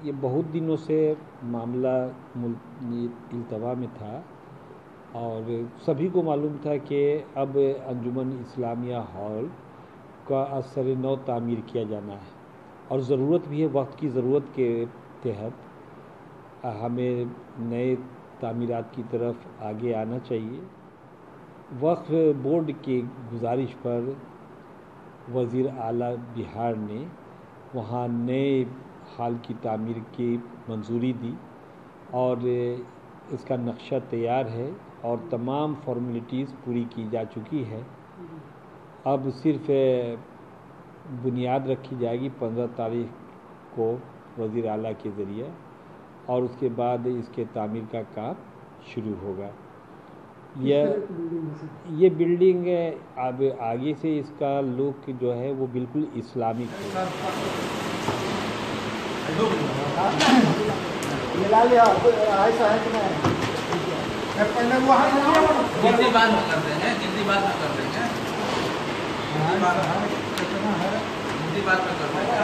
ये बहुत दिनों से मामला इल्तवा में था और सभी को मालूम था कि अब अंजुमन इस्लामिया हॉल का असर नौ तामीर किया जाना है और ज़रूरत भी है, वक्त की ज़रूरत के तहत हमें नए तामीरात की तरफ आगे आना चाहिए। वक्फ बोर्ड की गुजारिश पर वज़ीर आला बिहार ने वहाँ नए हाल की तामीर की मंजूरी दी और इसका नक्शा तैयार है और तमाम फॉर्मेलिटीज़ पूरी की जा चुकी है। अब सिर्फ बुनियाद रखी जाएगी 15 तारीख को वज़ीर आला के ज़रिए और उसके बाद इसके तामीर का काम शुरू होगा। ये बिल्डिंग अब आगे से इसका लुक जो है वो बिल्कुल इस्लामिक है। जितनी बात में कर देंगे, जितनी बात में कर देंगे, जितनी बात में कर देंगे।